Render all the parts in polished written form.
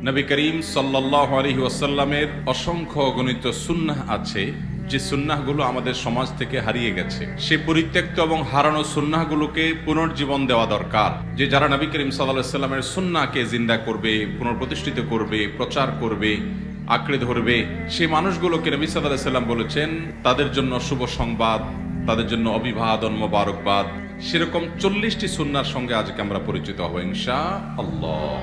নবী করিম সাল্লাল্লাহু আলাইহি ওয়াসাল্লামের অসংখ্য অগণিত সুন্নাহ আছে, যে সুন্নাহগুলো আমাদের সমাজ থেকে হারিয়ে গেছে। সেই পরিত্যক্ত এবং হারানো সুন্নাহগুলোকে পুনর্জীবন দেওয়া দরকার। যে যারা নবী করিম সাল্লাল্লাহু আলাইহি ওয়াসাল্লামের সুন্নাহকে জিন্দা করবে, পুনঃপ্রতিষ্ঠিত করবে, প্রচার করবে, আঁকড়ে ধরবে, সেই মানুষগুলোকে নবী সাল্লাল্লাহু আলাইহি ওয়াসাল্লাম বলেছেন তাদের জন্য শুভ সংবাদ, তাদের জন্য অভিবাদন, মোবারকবাদ। সেরকম 40টি সুন্নাহর সঙ্গে আজকে আমরা পরিচিত হব ইনশাআল্লাহ।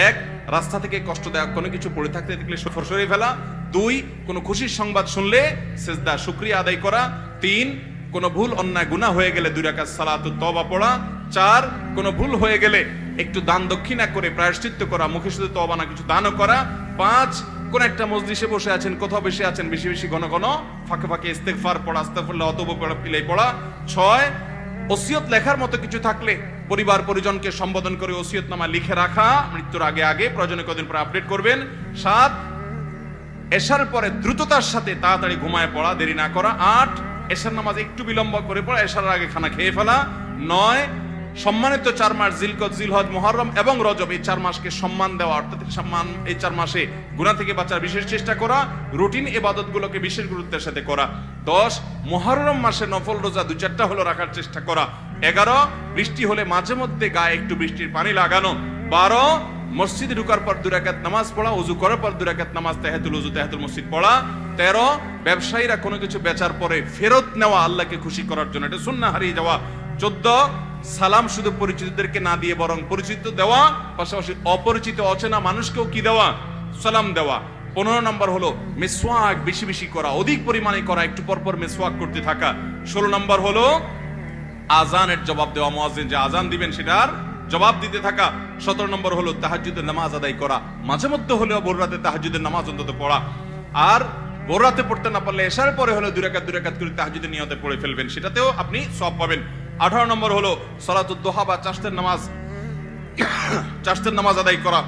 এক, রাস্তা থেকে কষ্টদায়ক কোনো কিছু পড়ে থাকতে দেখলে সরিয়ে ফেলা। দুই, কোনো খুশির সংবাদ শুনলে সিজদা শুকরিয়া আদায় করা। তিন, কোনো ভুল অন্যায় গুনাহ হয়ে গেলে 2 রাকাত সালাতুত তওবা পড়া। চার, কোনো ভুল হয়ে গেলে একটু দান দক্ষিণা করে প্রায়শ্চিত্ত করা, মুখে শুধু তওবা না কিছু দানও করা। পাঁচ, কোন একটা মজলিসে বসে আছেন, কোথাও বসে আছেন, বেশি বেশি ঘন ঘন ফাঁকে ফাঁকে ইস্তেগফার পড়া, আস্তাগফিরুল্লাহ ওয়া তাওবা পড়া, পিলাই পড়া। ছয়, ওসিয়ত লেখার মতো কিছু থাকলে পরিবার পরিজনকে সম্বোধন করে ওসিয়তনামা লিখে রাখা, মৃত্যুর আগে আগে, প্রয়োজনে কদিন পরে আপডেট করবেন। সাত, এশার পরে দ্রুততার সাথে তাড়াতাড়ি ঘুমায় পড়া, দেরি না করা। আট, এশার নামাজ একটু বিলম্ব করে পড়া, এশার আগে খানা খেয়ে ফেলা। নয়, সম্মানিত 4 মাস জিলকদ, জিলহজ, মুহররম এবং রজব, এই 4 মাসকে সম্মান দেওয়া, অর্থাৎ সম্মান, এই 4 মাসে গুনাহ থেকে বাঁচার বিশেষ চেষ্টা করা, রুটিন ইবাদতগুলোকে বিশেষ গুরুত্বের সাথে করা। 10, মুহররম মাসে নফল রোজা 2-4টা হলো রাখার চেষ্টা করা। 11, বৃষ্টি হলে মাঝে মধ্যে গায়ে একটু বৃষ্টির পানি লাগানো। 12, মসজিদে ঢোকার পর 2 রাকাত নামাজ পড়া, ওযু করার পর 2 রাকাত নামাজ, তাহিয়াতুল ওযু, তাহিয়াতুল মসজিদ পড়া। 13, ব্যবসায়ীরা কোনো কিছু বেচার পরে ফেরত নেওয়া, আল্লাহকে খুশি করার জন্য, এটা সুন্নাহ হারিয়ে যাওয়া। 14, সালাম শুধু পরিচিতদেরকে না দিয়ে বরং পরিচিত দেওয়া, পাশাপাশি অপরিচিত অচেনা মানুষকেও কি দেওয়া, সালাম দেওয়া। 15 নম্বর হলো মিসওয়াক বেশি বেশি করা, অধিক পরিমাণে করা, একটু পর পর মিসওয়াক করতে থাকা। 16 নম্বর হলো আজানের জবাব দেওয়া, মুয়াজ্জিন যে আজান দিবেন সেটার জবাব দিতে থাকা। 17 নম্বর হলো তাহাজ্জুদের নামাজ আদায় করা, মাঝে মধ্যে হলেও ভোর রাতে তাহাজ্জুদের নামাজ অন্তত পড়া। আর ভোর রাতে পড়তে না পারলে এশার পরে হলো 2 রাকাত করে তাহাজ্জুদের নিয়তে পড়ে ফেলবেন, সেটাতেও আপনি সওয়াব পাবেন। 18 নম্বর হলো সালাতুদ দুহা বা চাশতের নামাজ আদায় করা।